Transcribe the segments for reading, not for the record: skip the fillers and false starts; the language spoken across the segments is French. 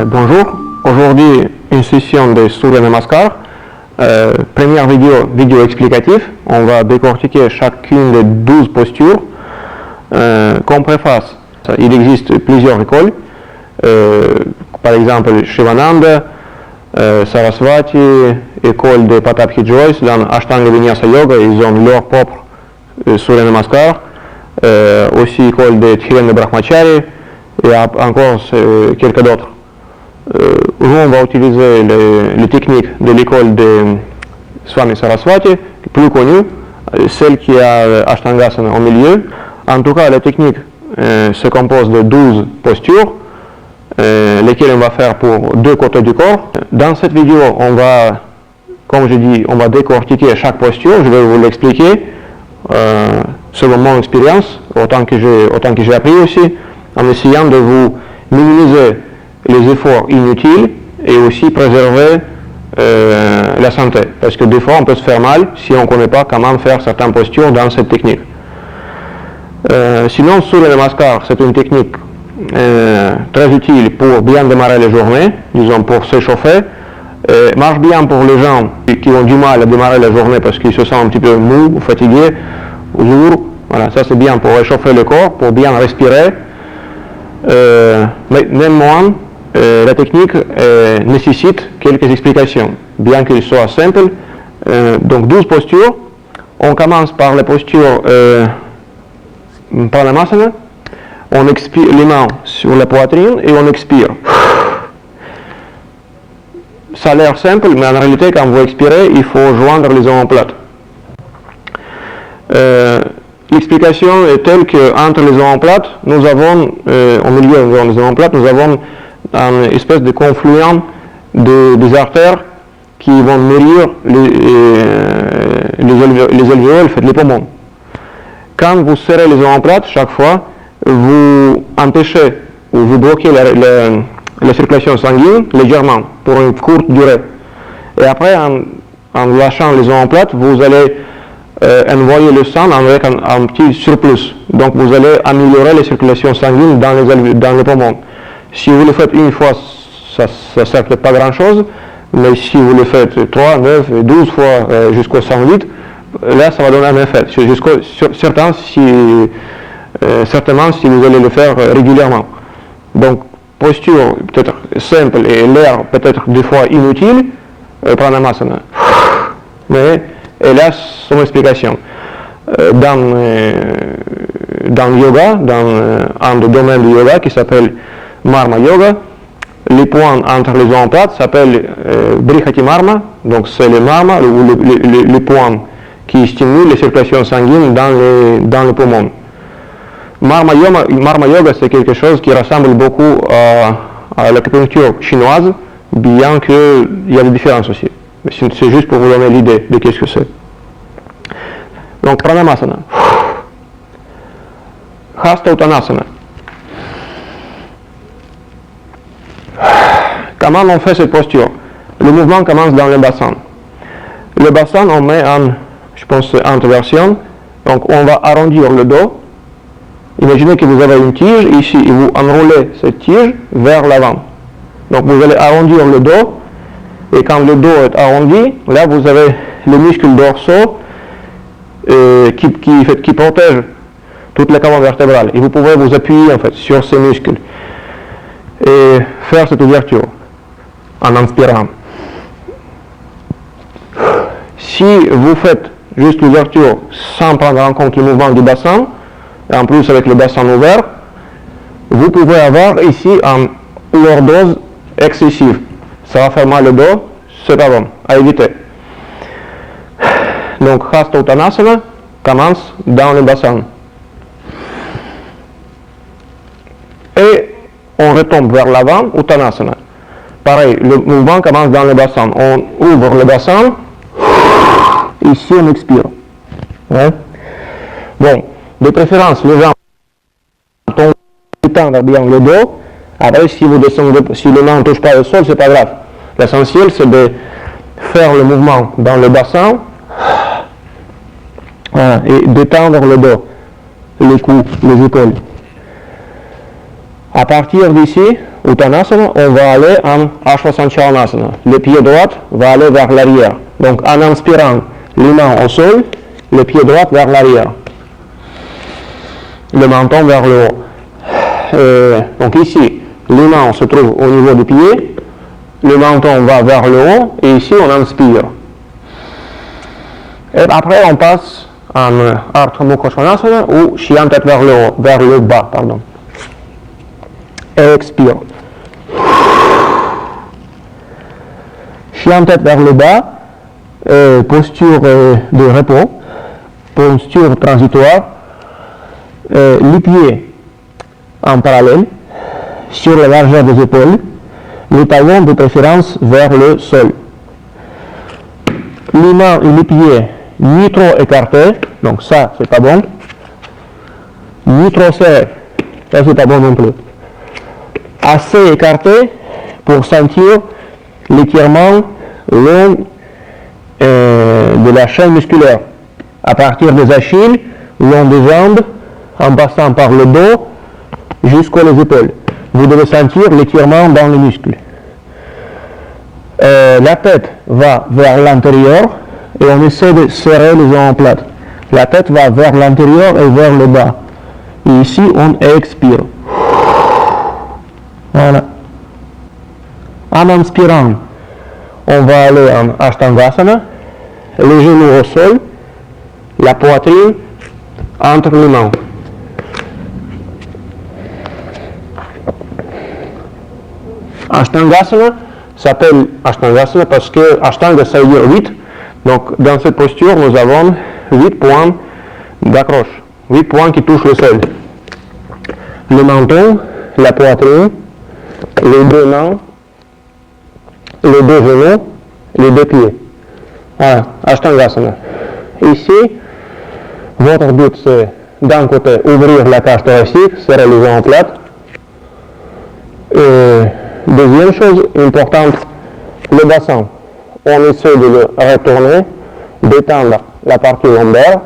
Bonjour, aujourd'hui une session de Surya Namaskar. Première vidéo explicative, on va décortiquer chacune des 12 postures. Comme préface, il existe plusieurs écoles, par exemple Shivananda, Sarasvati, école de Pattabhi Jois, dans Ashtanga Vinyasa Yoga, ils ont leur propre Surya Namaskar, aussi école de Dhirendra Brahmachari et encore quelques d'autres. Nous on va utiliser les techniques de l'école de Swami Sarasvati, plus connue, celle qui a Ashtangasana au milieu. En tout cas, la technique se compose de 12 postures, lesquelles on va faire pour deux côtés du corps. Dans cette vidéo, on va, comme je dis, on va décortiquer chaque posture. Je vais vous l'expliquer selon mon expérience, autant que j'ai appris aussi, en essayant de vous minimiser les efforts inutiles et aussi préserver la santé. Parce que des fois, on peut se faire mal si on ne connaît pas comment faire certaines postures dans cette technique. Sinon, Surya Namaskar, c'est une technique très utile pour bien démarrer la journée, disons pour s'échauffer. Marche bien pour les gens qui ont du mal à démarrer la journée parce qu'ils se sentent un petit peu mous ou fatigués ou lourds. Voilà, ça c'est bien pour échauffer le corps, pour bien respirer. Mais néanmoins, la technique nécessite quelques explications, bien qu'il soit simple. Donc 12 postures. On commence par la posture Pranamasana. On expire les mains sur la poitrine et on expire. Ça a l'air simple, mais en réalité, quand vous expirez, il faut joindre les omoplates. L'explication est telle qu'entre les omoplates, nous avons, au milieu des omoplates, nous avons une espèce de confluent des artères qui vont nourrir les alvéoles, les poumons. Quand vous serrez les omoplates, chaque fois, vous empêchez ou vous bloquez la circulation sanguine légèrement pour une courte durée. Et après, en lâchant les omoplates, vous allez envoyer le sang avec un petit surplus. Donc vous allez améliorer la circulation sanguine dans les poumons. Si vous le faites une fois, ça ne sert pas grand-chose, mais si vous le faites 3, 9, 12 fois jusqu'au 108, là ça va donner un effet. Certainement si vous allez le faire régulièrement. Donc posture peut-être simple et l'air peut-être des fois inutile, Pranamasana. Mais elle a son explication. Dans le yoga, dans un des domaines du yoga qui s'appelle Marma Yoga, les points entre les omoplates s'appellent Brihati Marma, donc c'est le Marma, ou les points qui stimulent la circulation sanguine dans les poumons. Marma Yoga, c'est quelque chose qui ressemble beaucoup à l'acupuncture chinoise, bien qu'il y a des différences aussi. C'est juste pour vous donner l'idée de qu'est-ce que c'est. Donc, Pranamasana. Hasta Uttanasana. Comment on fait cette posture? Le mouvement commence dans le bassin. Le bassin, on met je pense, en version. Donc, on va arrondir le dos. Imaginez que vous avez une tige ici et vous enroulez cette tige vers l'avant. Donc, vous allez arrondir le dos. Et quand le dos est arrondi, là, vous avez les muscles dorsaux qui protègent toute la colonne vertébrale. Et vous pouvez vous appuyer en fait sur ces muscles et faire cette ouverture en inspirant. Si vous faites juste l'ouverture sans prendre en compte le mouvement du bassin, et en plus avec le bassin ouvert, vous pouvez avoir ici une lordose excessive. Ça va faire mal le dos, c'est pas bon, à éviter. Donc, Hasta Uttanasana commence dans le bassin. Et on retombe vers l'avant, Uttanasana. Pareil, le mouvement commence dans le bassin. On ouvre le bassin, ici on expire. Ouais. Bon, de préférence, les gens tendent bien le dos. Après, si vous descendez, si les mains ne touchent pas le sol, c'est pas grave. L'essentiel, c'est de faire le mouvement dans le bassin et d'étendre le dos, les coups, les épaules. À partir d'ici, Uttanasana, on va aller en Ashwasandchalanasana. Le pied droit va aller vers l'arrière. Donc en inspirant, les mains au sol, le pied droit vers l'arrière. Le menton vers le haut. Donc ici, les mains se trouvent au niveau du pied, le menton va vers le haut et ici on inspire. Et après on passe en Ardha Mukha Svanasana ou chien tête vers le haut, vers le bas, pardon. Et expire. Chien tête vers le bas, posture de repos, posture transitoire, les pieds en parallèle, sur la largeur des épaules, les talons de préférence vers le sol. Les mains et les pieds ni trop écartés, donc ça c'est pas bon, ni trop serrés, ça c'est pas bon non plus. Assez écartés pour sentir l'étirement long de la chaîne musculaire, à partir des Achilles, long des jambes, en passant par le dos jusqu'aux épaules. Vous devez sentir l'étirement dans les muscles. La tête va vers l'intérieur et on essaie de serrer les omoplates. La tête va vers l'intérieur et vers le bas. Et ici, on expire. Voilà. En inspirant, on va aller en Ashtangasana, les genoux au sol, la poitrine entre les mains. Ashtangasana s'appelle Ashtangasana parce que Ashtanga ça veut dire 8. Donc dans cette posture, nous avons 8 points d'accroche, 8 points qui touchent le sol. Le menton, la poitrine, les deux mains, les deux genoux, les deux pieds. Voilà, Ashtangasana. Ici, votre but c'est d'un côté ouvrir la cage thoracique, serrer les omoplates. Deuxième chose importante, le bassin. On essaie de le retourner, d'étendre la partie lombaire.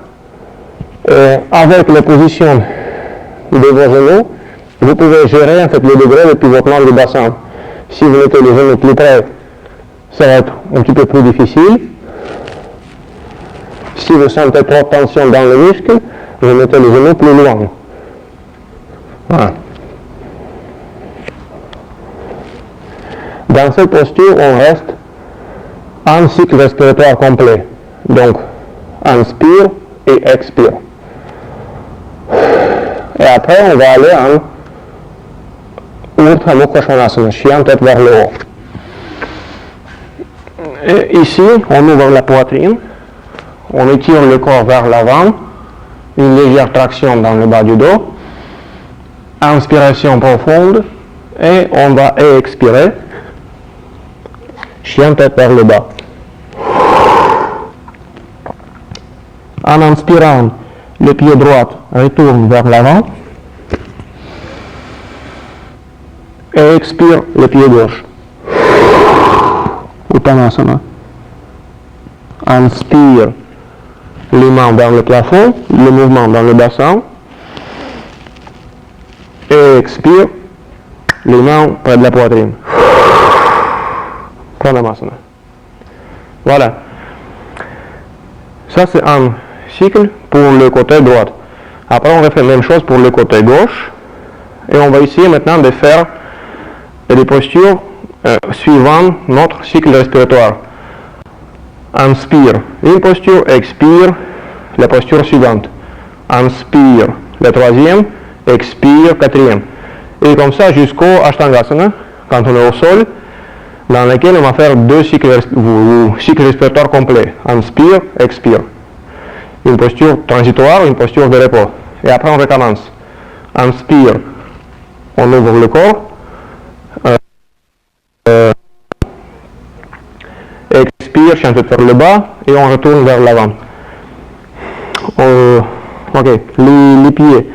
Et avec la position de vos genoux, vous pouvez gérer en fait le degré de pivotement du bassin. Si vous mettez les genoux plus près, ça va être un petit peu plus difficile. Si vous sentez trop de tension dans le muscle, vous mettez les genoux plus loin. Voilà. Dans cette posture, on reste en cycle respiratoire complet. Donc, inspire et expire. Et après, on va aller en Urdhva Mukha Svanasana, chien tête vers le haut. Et ici, on ouvre la poitrine, on étire le corps vers l'avant, une légère traction dans le bas du dos, inspiration profonde, et on va expirer. Chien tête vers le bas. En inspirant, le pied droit retourne vers l'avant. Et expire le pied gauche. Uttanasana. Inspire, les mains vers le plafond, le mouvement dans le bassin. Et expire, les mains près de la poitrine. Pranamasana. Voilà. Ça c'est un cycle pour le côté droit. Après on refait la même chose pour le côté gauche. Et on va essayer maintenant de faire des postures suivant notre cycle respiratoire. Inspire une posture, expire la posture suivante. Inspire la troisième, expire quatrième. Et comme ça jusqu'au Ashtangasana, quand on est au sol, dans lequel on va faire deux cycles respiratoires complets. Inspire, expire. Une posture transitoire, une posture de repos. Et après on recommence. Inspire, on ouvre le corps. Expire, chien tête vers le bas et on retourne vers l'avant. Ok, les pieds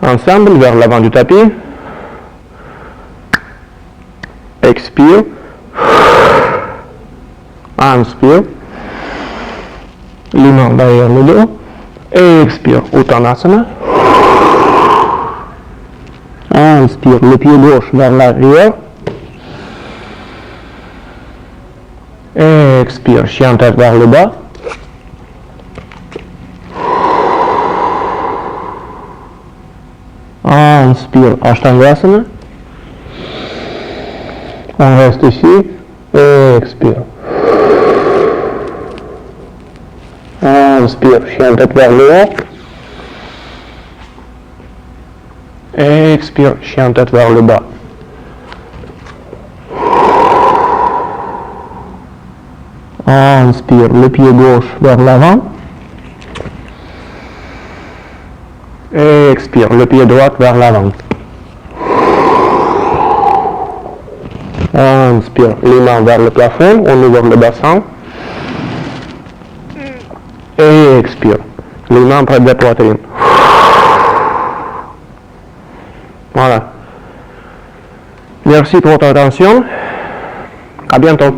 ensemble vers l'avant du tapis. Expire, inspire, les mains derrière le dos, et expire, Uttanasana, Inspire, le pied gauche vers l'arrière. Expire, chien tête vers le bas. Inspire, Ashtangasana. On reste ici. Expire. Inspire, chien tête vers le haut. Expire, chien tête vers le bas. Inspire, le pied gauche vers l'avant. Expire, le pied droit vers l'avant. Inspire, les mains vers le plafond, on ouvre le bassin. Et expire, les mains près de la poitrine. Voilà. Merci pour votre attention. À bientôt.